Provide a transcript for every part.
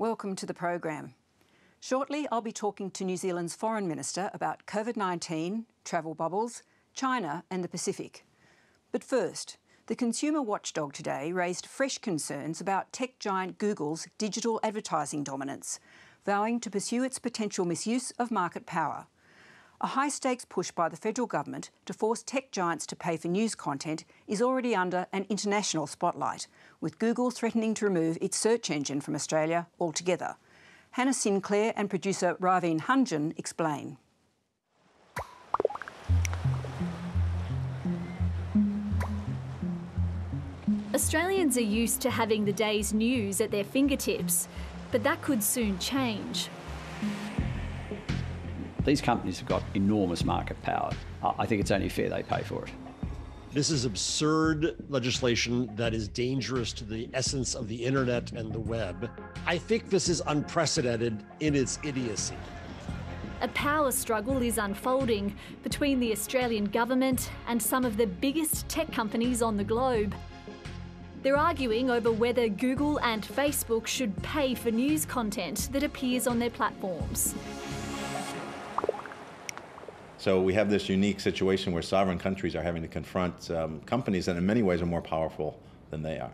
Welcome to the program. Shortly, I'll be talking to New Zealand's Foreign Minister about COVID-19, travel bubbles, China and the Pacific. But first, the consumer watchdog today raised fresh concerns about tech giant Google's digital advertising dominance, vowing to pursue its potential misuse of market power. A high-stakes push by the federal government to force tech giants to pay for news content is already under an international spotlight, with Google threatening to remove its search engine from Australia altogether. Hannah Sinclair and producer Raveen Hunjan explain. Australians are used to having the day's news at their fingertips, but that could soon change. These companies have got enormous market power. I think it's only fair they pay for it. This is absurd legislation that is dangerous to the essence of the internet and the web. I think this is unprecedented in its idiocy. A power struggle is unfolding between the Australian government and some of the biggest tech companies on the globe. They're arguing over whether Google and Facebook should pay for news content that appears on their platforms. So we have this unique situation where sovereign countries are having to confront companies that in many ways are more powerful than they are.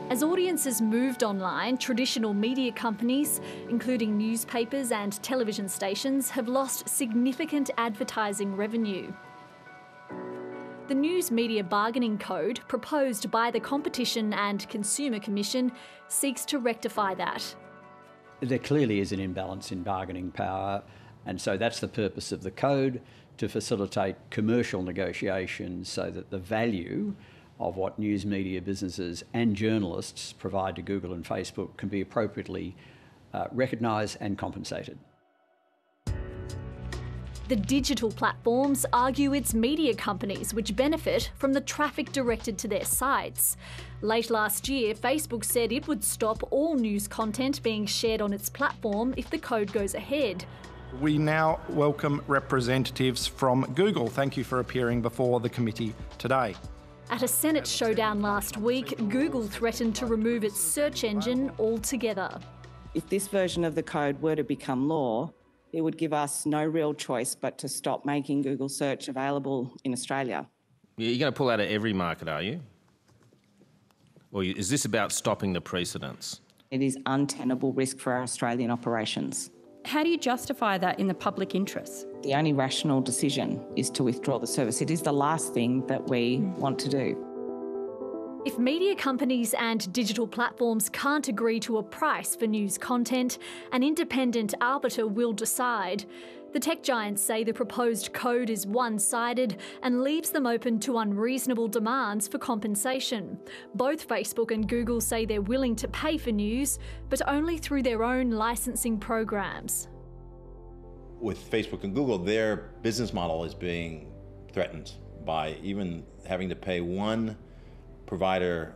As audiences moved online, traditional media companies, including newspapers and television stations, have lost significant advertising revenue. The News Media Bargaining Code, proposed by the Competition and Consumer Commission, seeks to rectify that. There clearly is an imbalance in bargaining power, and so that's the purpose of the code, to facilitate commercial negotiations so that the value of what news media businesses and journalists provide to Google and Facebook can be appropriately recognised and compensated. The digital platforms argue it's media companies which benefit from the traffic directed to their sites. Late last year, Facebook said it would stop all news content being shared on its platform if the code goes ahead. We now welcome representatives from Google. Thank you for appearing before the committee today. At a Senate showdown last week, Google threatened to remove its search engine altogether. If this version of the code were to become law, it would give us no real choice but to stop making Google search available in Australia. You're going to pull out of every market, are you? Or is this about stopping the precedents? It is untenable risk for our Australian operations. How do you justify that in the public interest? The only rational decision is to withdraw the service. It is the last thing that we want to do. If media companies and digital platforms can't agree to a price for news content, an independent arbiter will decide. The tech giants say the proposed code is one-sided and leaves them open to unreasonable demands for compensation. Both Facebook and Google say they're willing to pay for news, but only through their own licensing programs. With Facebook and Google, their business model is being threatened by even having to pay one provider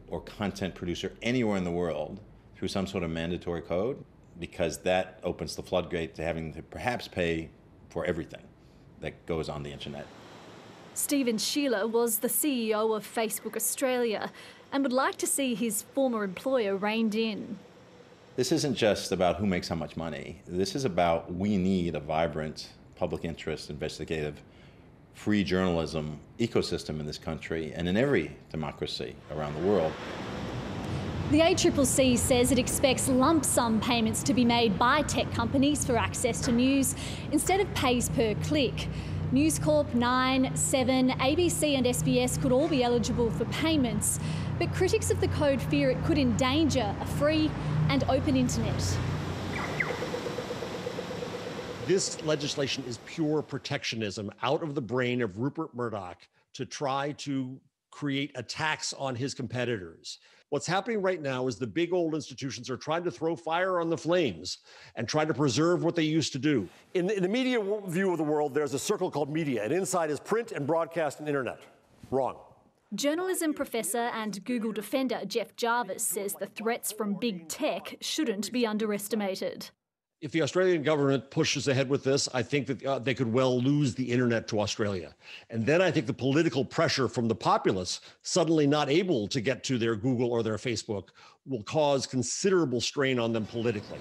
or content producer anywhere in the world through some sort of mandatory code, because that opens the floodgate to having to perhaps pay for everything that goes on the internet. Stephen Shearer was the CEO of Facebook Australia and would like to see his former employer reined in. This isn't just about who makes how much money. This is about, we need a vibrant public interest, investigative, free journalism ecosystem in this country and in every democracy around the world. The ACCC says it expects lump sum payments to be made by tech companies for access to news instead of pays per click. News Corp, 9, 7, ABC and SBS could all be eligible for payments, but critics of the code fear it could endanger a free and open internet. This legislation is pure protectionism out of the brain of Rupert Murdoch to try to create a tax on his competitors. What's happening right now is the big old institutions are trying to throw fire on the flames and try to preserve what they used to do. In the media view of the world, there's a circle called media, and inside is print and broadcast and internet. Wrong. Journalism professor and Google defender Jeff Jarvis says the threats from big tech shouldn't be underestimated. If the Australian government pushes ahead with this, I think that they could well lose the internet to Australia. And then I think the political pressure from the populace, suddenly not able to get to their Google or their Facebook, will cause considerable strain on them politically.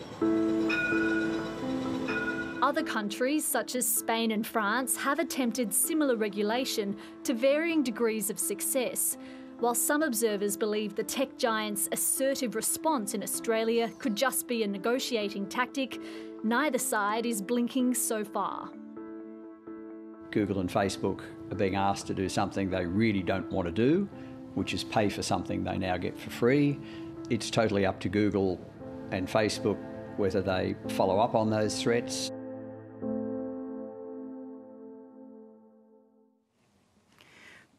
Other countries, such as Spain and France, have attempted similar regulation to varying degrees of success. While some observers believe the tech giant's assertive response in Australia could just be a negotiating tactic, neither side is blinking so far. Google and Facebook are being asked to do something they really don't want to do, which is pay for something they now get for free. It's totally up to Google and Facebook whether they follow up on those threats.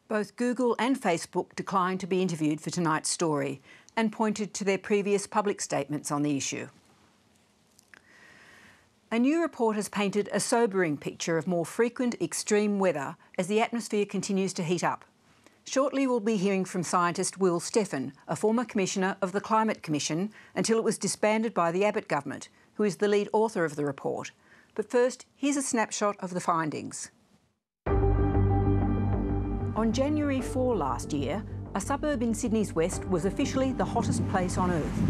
Both Google and Facebook declined to be interviewed for tonight's story and pointed to their previous public statements on the issue. A new report has painted a sobering picture of more frequent extreme weather as the atmosphere continues to heat up. Shortly we'll be hearing from scientist Will Steffen, a former commissioner of the Climate Commission until it was disbanded by the Abbott government, who is the lead author of the report. But first, here's a snapshot of the findings. On January 4 last year, a suburb in Sydney's west was officially the hottest place on Earth.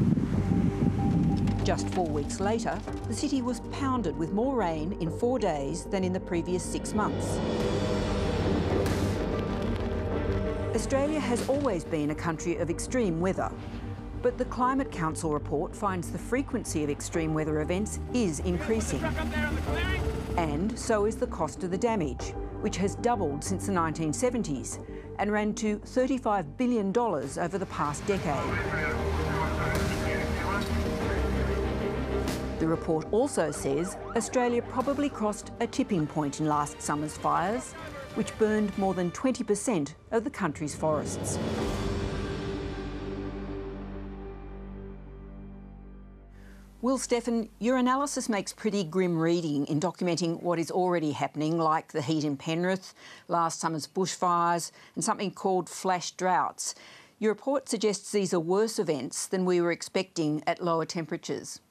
Just 4 weeks later, the city was pounded with more rain in 4 days than in the previous 6 months. Australia has always been a country of extreme weather, but the Climate Council report finds the frequency of extreme weather events is increasing. And so is the cost of the damage, which has doubled since the 1970s and ran to $35 billion over the past decade. The report also says Australia probably crossed a tipping point in last summer's fires, which burned more than 20% of the country's forests. Will Steffen, your analysis makes pretty grim reading in documenting what is already happening, like the heat in Penrith, last summer's bushfires, and something called flash droughts. Your report suggests these are worse events than we were expecting at lower temperatures.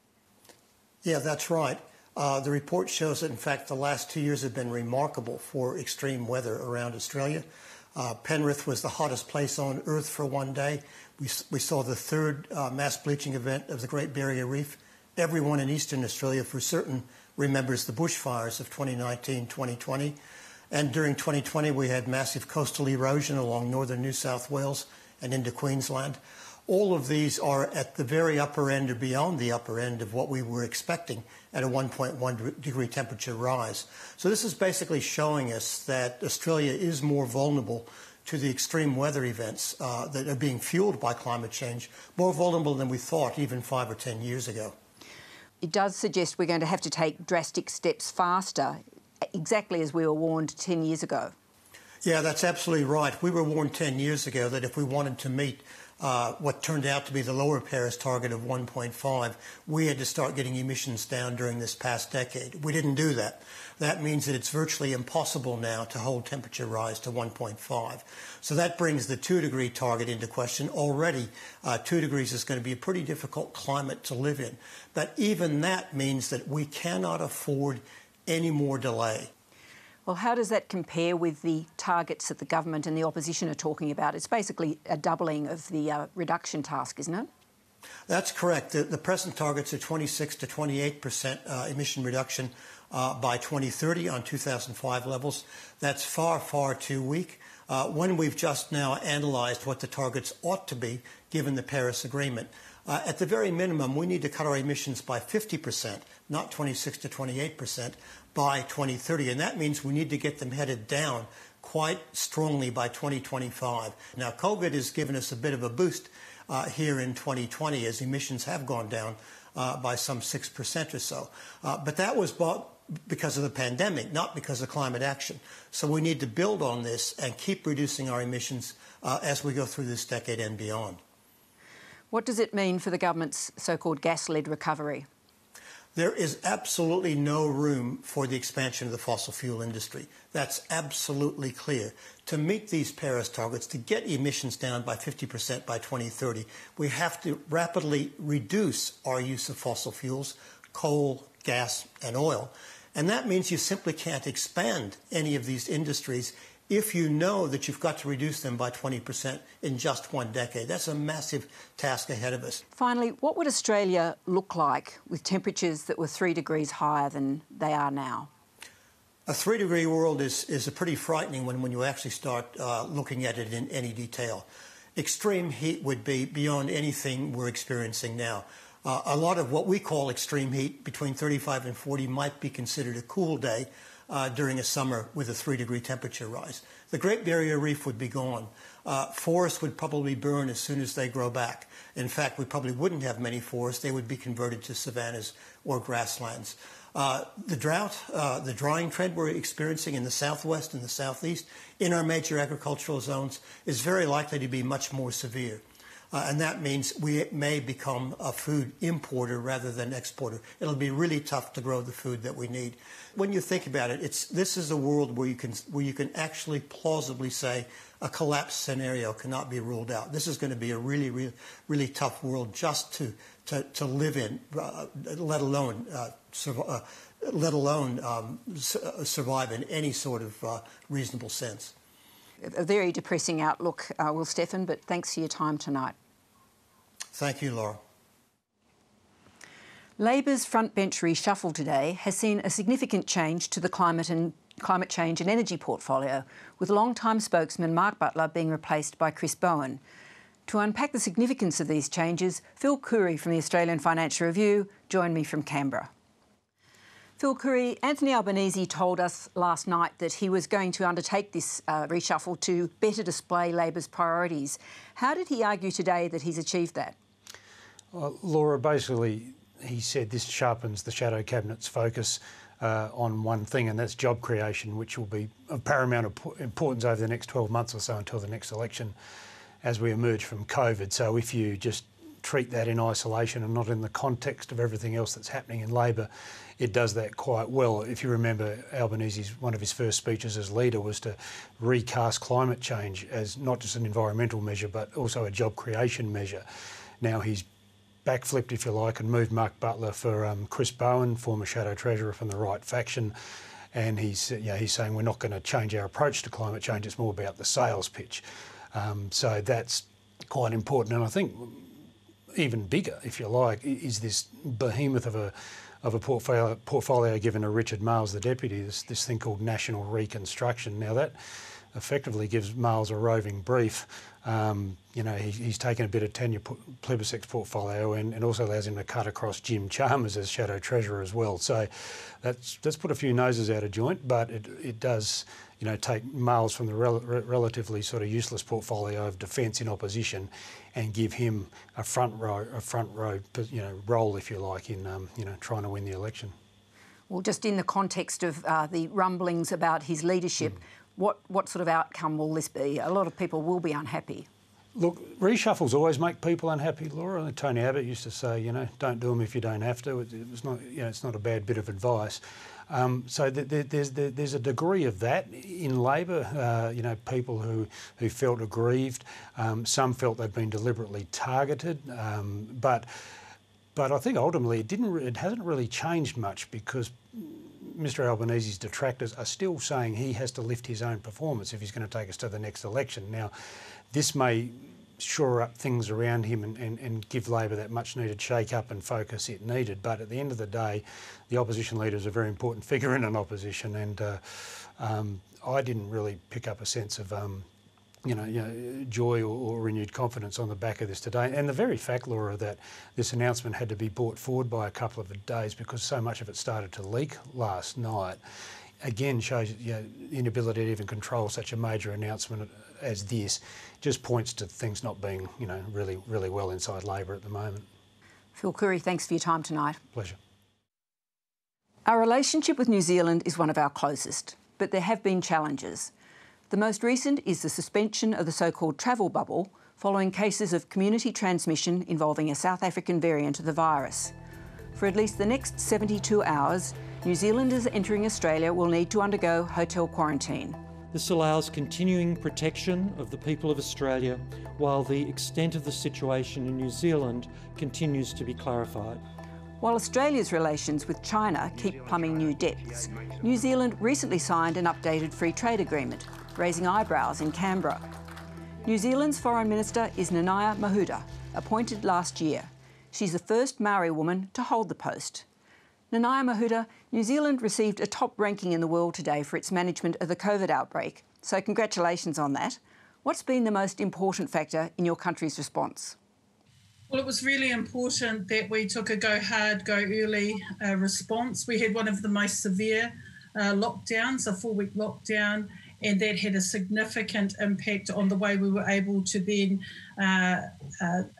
Yeah, that's right. The report shows that, in fact, the last 2 years have been remarkable for extreme weather around Australia. Penrith was the hottest place on Earth for one day. We saw the third mass bleaching event of the Great Barrier Reef. Everyone in eastern Australia for certain remembers the bushfires of 2019-2020. And during 2020, we had massive coastal erosion along northern New South Wales and into Queensland. All of these are at the very upper end or beyond the upper end of what we were expecting at a 1.1 degree temperature rise. So this is basically showing us that Australia is more vulnerable to the extreme weather events that are being fueled by climate change, more vulnerable than we thought even 5 or 10 years ago. It does suggest we're going to have to take drastic steps faster, exactly as we were warned 10 years ago. Yeah, that's absolutely right. We were warned 10 years ago that if we wanted to meet what turned out to be the lower Paris target of 1.5, we had to start getting emissions down during this past decade. We didn't do that. That means that it's virtually impossible now to hold temperature rise to 1.5. So that brings the 2 degree target into question. Already, 2 degrees is going to be a pretty difficult climate to live in. But even that means that we cannot afford any more delay. Well, how does that compare with the targets that the government and the opposition are talking about? It's basically a doubling of the reduction task, isn't it? That's correct. The present targets are 26 to 28% emission reduction by 2030 on 2005 levels. That's far, far too weak. When we've just now analysed what the targets ought to be, given the Paris Agreement, at the very minimum, we need to cut our emissions by 50%, not 26 to 28%, by 2030. And that means we need to get them headed down quite strongly by 2025. Now, COVID has given us a bit of a boost here in 2020 as emissions have gone down by some 6% or so. But that was because of the pandemic, not because of climate action. So we need to build on this and keep reducing our emissions as we go through this decade and beyond. What does it mean for the government's so-called gas-led recovery? There is absolutely no room for the expansion of the fossil fuel industry. That's absolutely clear. To meet these Paris targets, to get emissions down by 50% by 2030, we have to rapidly reduce our use of fossil fuels, coal, gas, and oil. And that means you simply can't expand any of these industries if you know that you've got to reduce them by 20% in just one decade. That's a massive task ahead of us. Finally, what would Australia look like with temperatures that were 3 degrees higher than they are now? A 3-degree world is a pretty frightening one when you actually start looking at it in any detail. Extreme heat would be beyond anything we're experiencing now. A lot of what we call extreme heat, between 35 and 40, might be considered a cool day during a summer with a 3-degree temperature rise. The Great Barrier Reef would be gone. Forests would probably burn as soon as they grow back. In fact, we probably wouldn't have many forests. They would be converted to savannas or grasslands. The drought, the drying trend we're experiencing in the southwest and the southeast in our major agricultural zones is very likely to be much more severe. And that means we may become a food importer rather than exporter. It'll be really tough to grow the food that we need. When you think about it, this is a world where you can actually plausibly say a collapse scenario cannot be ruled out. This is going to be a really tough world just to live in, let alone survive in any sort of reasonable sense. A very depressing outlook, Will Stephen, but thanks for your time tonight. Thank you, Laura. Labor's frontbench reshuffle today has seen a significant change to the climate change and energy portfolio, with long-time spokesman Mark Butler being replaced by Chris Bowen. To unpack the significance of these changes, Phil Curry from the Australian Financial Review joined me from Canberra. Phil Curry, Anthony Albanese told us last night that he was going to undertake this reshuffle to better display Labor's priorities. How did he argue today that he's achieved that? Laura, basically, he said this sharpens the shadow cabinet's focus on one thing, and that's job creation, which will be of paramount importance over the next 12 months or so until the next election as we emerge from COVID. So if you just treat that in isolation and not in the context of everything else that's happening in Labor, it does that quite well. If you remember, Albanese's one of his first speeches as leader was to recast climate change as not just an environmental measure but also a job creation measure. Now he's backflipped, if you like, and moved Mark Butler for Chris Bowen, former Shadow Treasurer from the right faction, and he's saying we're not going to change our approach to climate change. It's more about the sales pitch. So that's quite important, and I think even bigger, if you like, is this behemoth of a portfolio given to Richard Marles, the deputy, this thing called National Reconstruction. Now that effectively gives Marles a roving brief. He's taken a bit of Tanya Plibersek's portfolio and also allows him to cut across Jim Chalmers as Shadow Treasurer as well. So that's put a few noses out of joint, but it does take Marles from the relatively sort of useless portfolio of defence in opposition and give him a front row role, if you like, in trying to win the election. Well, just in the context of the rumblings about his leadership, what sort of outcome will this be? A lot of people will be unhappy. Look, reshuffles always make people unhappy, Laura. Tony Abbott used to say, don't do them if you don't have to. It's not, it's not a bad bit of advice. So there's a degree of that in Labor. People who felt aggrieved. Some felt they'd been deliberately targeted. But I think ultimately it hasn't really changed much because Mr Albanese's detractors are still saying he has to lift his own performance if he's going to take us to the next election. Now, this may shore up things around him and give Labor that much needed shake-up and focus it needed, but at the end of the day, the opposition leader is a very important figure in an opposition, and I didn't really pick up a sense of joy or renewed confidence on the back of this today. And the very fact, Laura, that this announcement had to be brought forward by a couple of days because so much of it started to leak last night, again shows the inability to even control such a major announcement as this. Just points to things not being, really well inside Labor at the moment. Phil Curry, thanks for your time tonight. Pleasure. Our relationship with New Zealand is one of our closest, but there have been challenges. The most recent is the suspension of the so-called travel bubble following cases of community transmission involving a South African variant of the virus. For at least the next 72 hours, New Zealanders entering Australia will need to undergo hotel quarantine. This allows continuing protection of the people of Australia while the extent of the situation in New Zealand continues to be clarified. While Australia's relations with China keep plumbing new depths, New Zealand recently signed an updated free trade agreement, raising eyebrows in Canberra. New Zealand's Foreign Minister is Nanaia Mahuta, appointed last year. She's the first Maori woman to hold the post. Nanaia Mahuta, New Zealand received a top ranking in the world today for its management of the COVID outbreak, so congratulations on that. What's been the most important factor in your country's response? Well, it was really important that we took a go hard, go early response. We had one of the most severe lockdowns, a 4-week lockdown, and that had a significant impact on the way we were able to then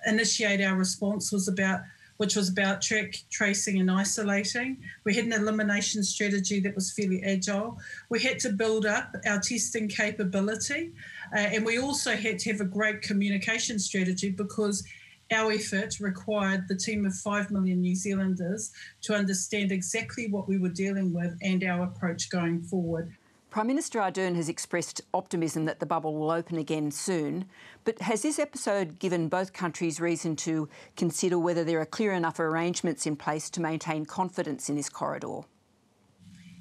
initiate our response, which was about tracing and isolating. We had an elimination strategy that was fairly agile. We had to build up our testing capability, and we also had to have a great communication strategy because our effort required the team of 5 million New Zealanders to understand exactly what we were dealing with and our approach going forward. Prime Minister Ardern has expressed optimism that the bubble will open again soon, but has this episode given both countries reason to consider whether there are clear enough arrangements in place to maintain confidence in this corridor?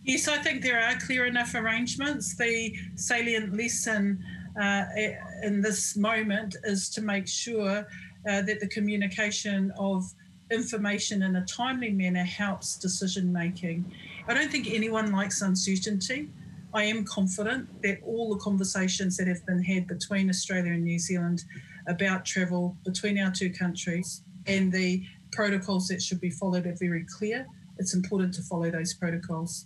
Yes, I think there are clear enough arrangements. The salient lesson in this moment is to make sure that the communication of information in a timely manner helps decision making. I don't think anyone likes uncertainty. I am confident that all the conversations that have been had between Australia and New Zealand about travel between our two countries and the protocols that should be followed are very clear. It's important to follow those protocols.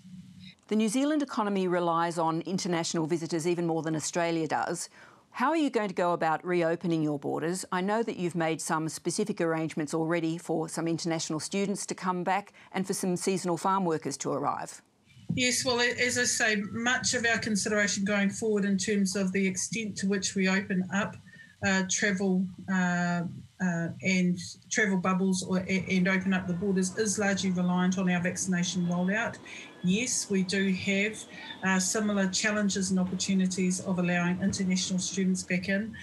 The New Zealand economy relies on international visitors even more than Australia does. How are you going to go about reopening your borders? I know that you've made some specific arrangements already for some international students to come back and for some seasonal farm workers to arrive. Yes, well, as I say, much of our consideration going forward in terms of the extent to which we open up travel and travel bubbles and open up the borders is largely reliant on our vaccination rollout. Yes, we do have similar challenges and opportunities of allowing international students back in.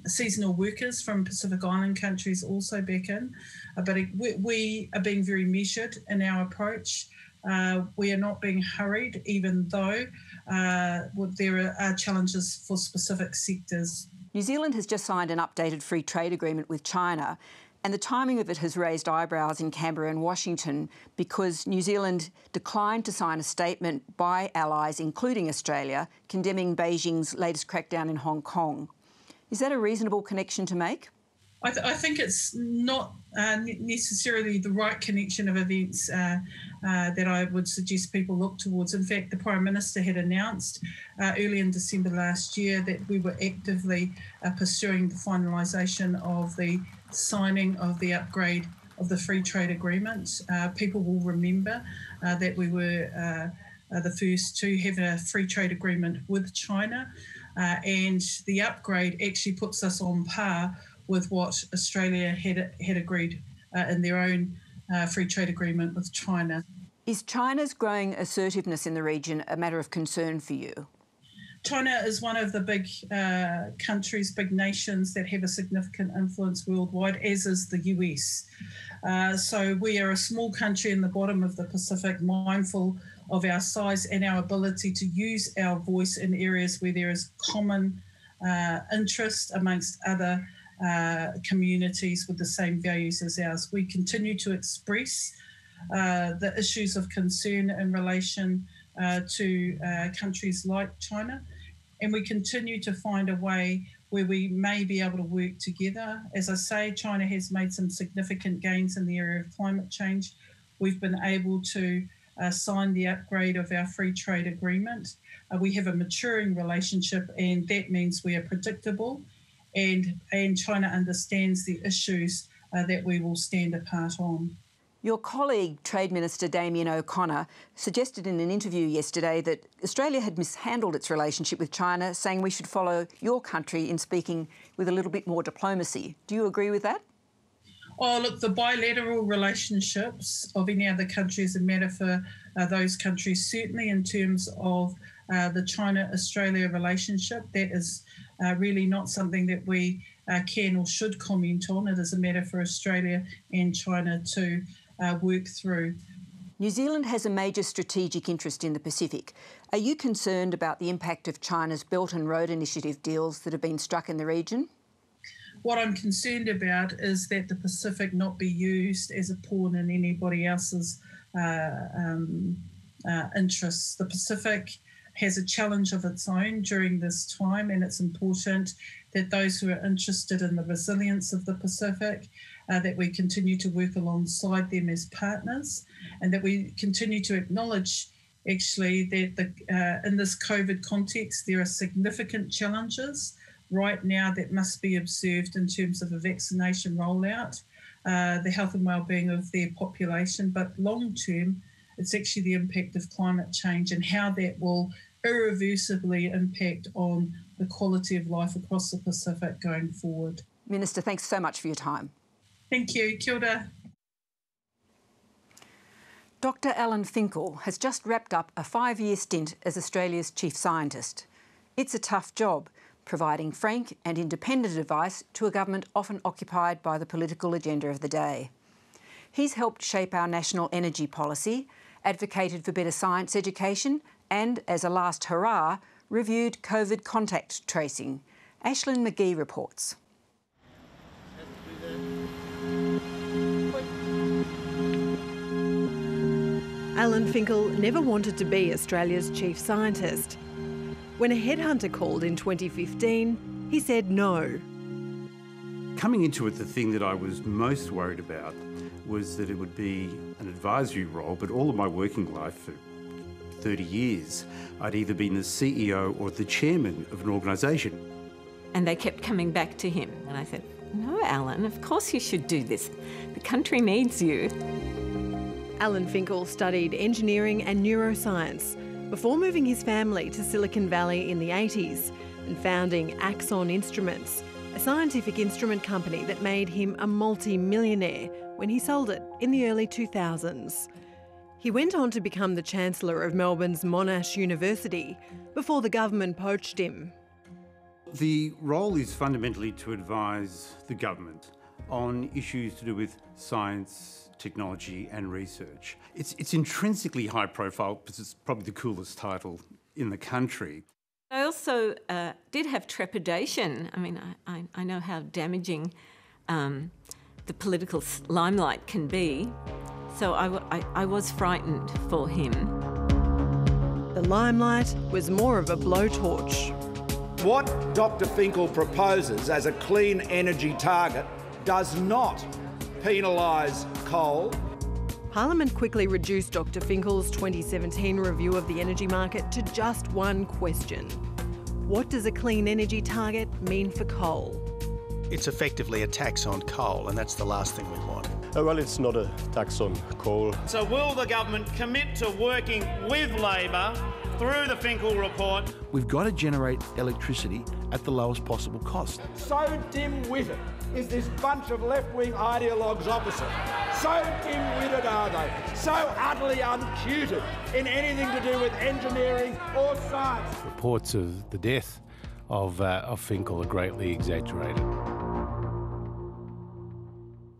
Seasonal workers from Pacific Island countries also back in. But we are being very measured in our approach. We are not being hurried, even though there are challenges for specific sectors. New Zealand has just signed an updated free trade agreement with China, and the timing of it has raised eyebrows in Canberra and Washington because New Zealand declined to sign a statement by allies, including Australia, condemning Beijing's latest crackdown in Hong Kong. Is that a reasonable connection to make? I think it's not necessarily the right connection of events that I would suggest people look towards. In fact, the Prime Minister had announced early in December last year that we were actively pursuing the finalisation of the signing of the upgrade of the free trade agreement. People will remember that we were the first to have a free trade agreement with China, and the upgrade actually puts us on par with what Australia had agreed in their own free trade agreement with China. Is China's growing assertiveness in the region a matter of concern for you? China is one of the big countries, big nations that have a significant influence worldwide, as is the US. So we are a small country in the bottom of the Pacific, mindful of our size and our ability to use our voice in areas where there is common interest amongst other communities with the same values as ours. We continue to express the issues of concern in relation to countries like China, and we continue to find a way where we may be able to work together. As I say, China has made some significant gains in the area of climate change. We've been able to sign the upgrade of our free trade agreement. We have a maturing relationship, and that means we are predictable, and China understands the issues that we will stand apart on. Your colleague, Trade Minister Damien O'Connor, suggested in an interview yesterday that Australia had mishandled its relationship with China, saying we should follow your country in speaking with a little bit more diplomacy. Do you agree with that? Oh, look, the bilateral relationships of any other country is a matter for those countries, certainly in terms of the China-Australia relationship. That is really not something that we can or should comment on. It is a matter for Australia and China to work through. New Zealand has a major strategic interest in the Pacific. Are you concerned about the impact of China's Belt and Road Initiative deals that have been struck in the region? What I'm concerned about is that the Pacific not be used as a pawn in anybody else's interests. The Pacific has a challenge of its own during this time, and it's important that those who are interested in the resilience of the Pacific, that we continue to work alongside them as partners, and that we continue to acknowledge actually that in this COVID context there are significant challenges right now that must be observed in terms of a vaccination rollout, the health and wellbeing of their population, but long term it's actually the impact of climate change and how that will irreversibly impact on the quality of life across the Pacific going forward. Minister, thanks so much for your time. Thank you. Kia ora. Dr Alan Finkel has just wrapped up a 5-year stint as Australia's Chief Scientist. It's a tough job, providing frank and independent advice to a government often occupied by the political agenda of the day. He's helped shape our national energy policy, advocated for better science education and, as a last hurrah, reviewed COVID contact tracing. Aislinn McGee reports. Alan Finkel never wanted to be Australia's chief scientist. When a headhunter called in 2015, he said no. Coming into it, the thing that I was most worried about was that it would be an advisory role, but all of my working life for 30 years, I'd either been the CEO or the chairman of an organisation. And they kept coming back to him. And I said, no, Alan, of course you should do this. The country needs you. Alan Finkel studied engineering and neuroscience before moving his family to Silicon Valley in the 80s and founding Axon Instruments, a scientific instrument company that made him a multi-millionaire when he sold it in the early 2000s. He went on to become the Chancellor of Melbourne's Monash University before the government poached him. The role is fundamentally to advise the government on issues to do with science, technology and research. It's intrinsically high profile because it's probably the coolest title in the country. I also did have trepidation. I mean, I know how damaging the political limelight can be, so I was frightened for him. The limelight was more of a blowtorch. What Dr Finkel proposes as a clean energy target does not penalise coal. Parliament quickly reduced Dr Finkel's 2017 review of the energy market to just one question. What does a clean energy target mean for coal? It's effectively a tax on coal, and that's the last thing we want. Well, it's not a tax on coal. So will the government commit to working with Labor through the Finkel report? We've got to generate electricity at the lowest possible cost. So dim-witted is this bunch of left-wing ideologues opposite. So dim-witted are they, so utterly untutored in anything to do with engineering or science. Reports of the death of Finkel are greatly exaggerated.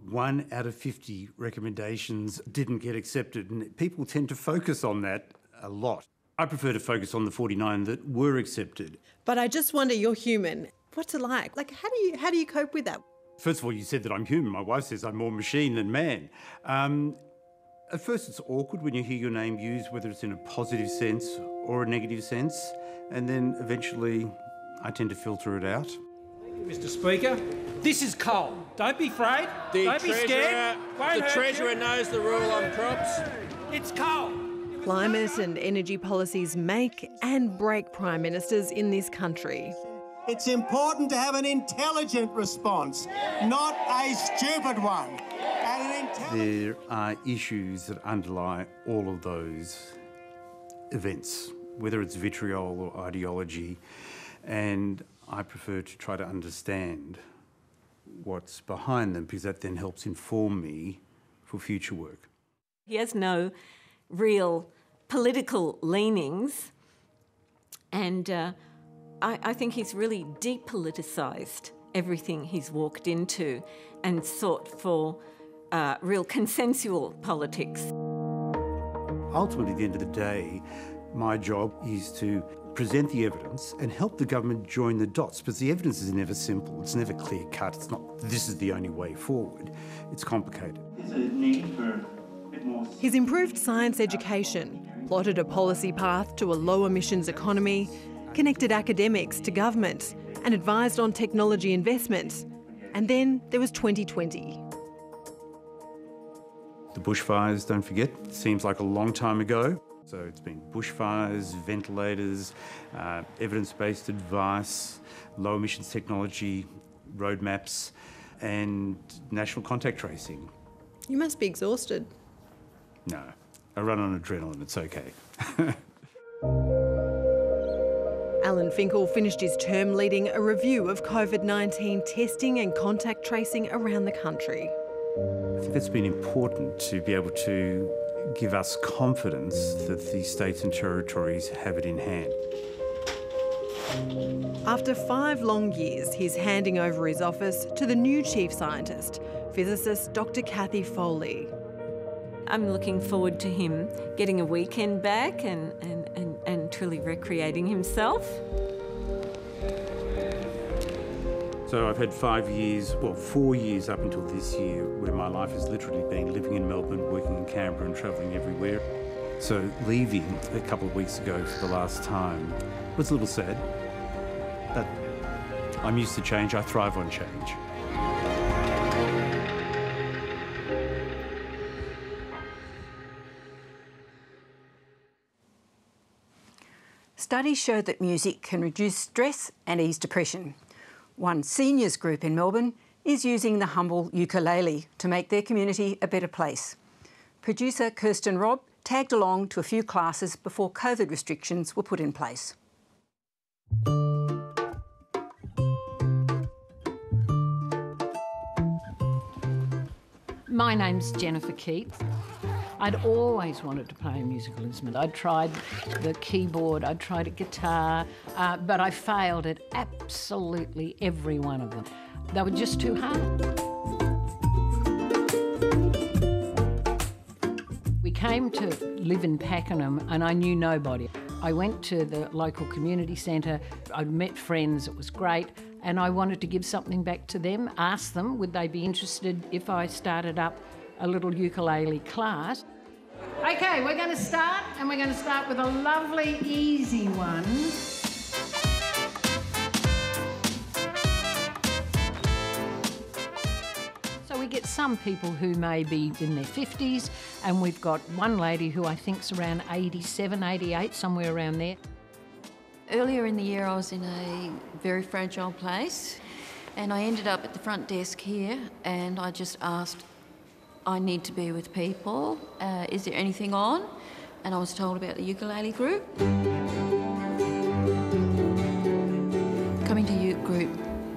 1 out of 50 recommendations didn't get accepted, and people tend to focus on that a lot. I prefer to focus on the 49 that were accepted. But I just wonder, you're human. What's it like? Like, how do you cope with that? First of all, you said that I'm human. My wife says I'm more machine than man. At first, it's awkward when you hear your name used, whether it's in a positive sense or a negative sense, and then eventually I tend to filter it out. Thank you, Mr. Speaker. This is coal. Don't be afraid. Don't be scared. The Treasurer knows the rule on crops. It's coal. Climate and energy policies make and break Prime Ministers in this country. It's important to have an intelligent response, not a stupid one. There are issues that underlie all of those events, whether it's vitriol or ideology, and I prefer to try to understand what's behind them because that then helps inform me for future work. He has no real political leanings, and I think he's really depoliticised everything he's walked into and sought for real consensual politics. Ultimately, at the end of the day, my job is to present the evidence and help the government join the dots, because the evidence is never simple, it's never clear cut, it's not this is the only way forward, it's complicated. There's a need for a bit more. His improved science education plotted a policy path to a low emissions economy, connected academics to government and advised on technology investment. And then there was 2020. The bushfires, don't forget, seems like a long time ago. So it's been bushfires, ventilators, evidence-based advice, low emissions technology, roadmaps, and national contact tracing. You must be exhausted. No, I run on adrenaline, it's okay. Alan Finkel finished his term leading a review of COVID-19 testing and contact tracing around the country. I think that's been important to be able to give us confidence that the states and territories have it in hand. After 5 long years, he's handing over his office to the new chief scientist, physicist Dr. Kathy Foley. I'm looking forward to him getting a weekend back and truly recreating himself. So I've had 5 years, well, 4 years up until this year, where my life has literally been living in Melbourne, working in Canberra and travelling everywhere. So leaving a couple of weeks ago for the last time was a little sad, but I'm used to change, I thrive on change. Studies show that music can reduce stress and ease depression. One seniors group in Melbourne is using the humble ukulele to make their community a better place. Producer Kirsten Robb tagged along to a few classes before COVID restrictions were put in place. My name's Jennifer Keith. I'd always wanted to play a musical instrument. I'd tried the keyboard, I'd tried a guitar, but I failed at absolutely every one of them. They were just too hard. We came to live in Pakenham and I knew nobody. I went to the local community centre, I'd met friends, it was great, and I wanted to give something back to them, asked them would they be interested if I started up a little ukulele class. Okay, we're going to start, and we're going to start with a lovely, easy one. So we get some people who may be in their 50s, and we've got one lady who I think's around 87, 88, somewhere around there. Earlier in the year I was in a very fragile place and I ended up at the front desk here and I just asked, I need to be with people, is there anything on? And I was told about the ukulele group. Coming to Uke group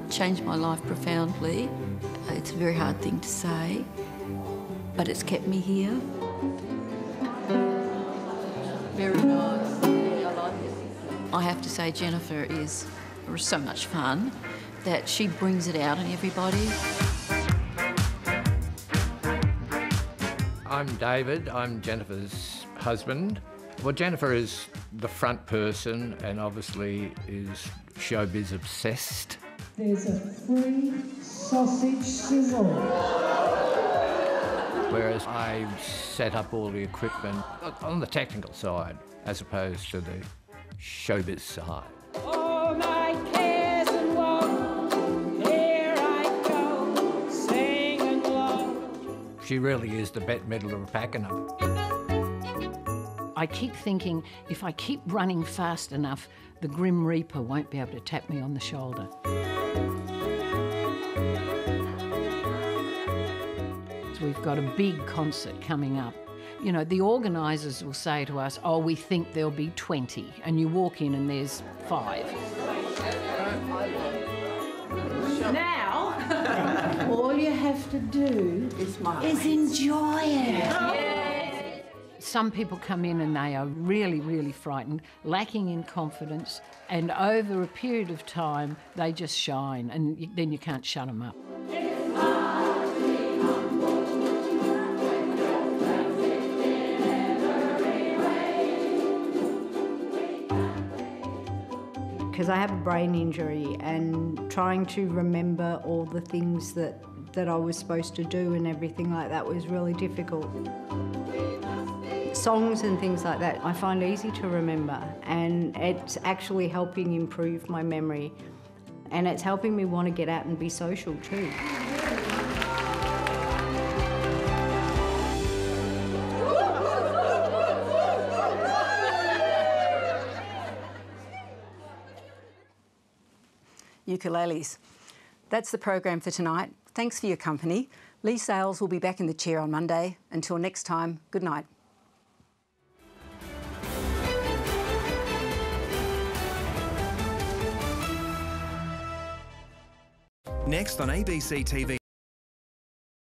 changed my life profoundly. It's a very hard thing to say, but it's kept me here. Very nice. I like it. I have to say Jennifer is so much fun that she brings it out in everybody. I'm David, I'm Jennifer's husband. Well, Jennifer is the front person and obviously is showbiz obsessed. There's a free sausage sizzle. Whereas I set up all the equipment on the technical side as opposed to the showbiz side. All my cares and woes, here I go, singing low. She really is the Bette Midler of Pakenham. I keep thinking if I keep running fast enough, the Grim Reaper won't be able to tap me on the shoulder. So we've got a big concert coming up. You know, the organisers will say to us, oh, we think there'll be 20, and you walk in and there's 5. Now, all you have to do is enjoy it. Some people come in and they are really, really frightened, lacking in confidence, and over a period of time they just shine, and then you can't shut them up. Because I have a brain injury, and trying to remember all the things that I was supposed to do and everything like that was really difficult. Songs and things like that I find easy to remember, and it's actually helping improve my memory, and it's helping me want to get out and be social too. Ukuleles. That's the program for tonight. Thanks for your company. Lee Sales will be back in the chair on Monday. Until next time, good night. Next on ABC TV.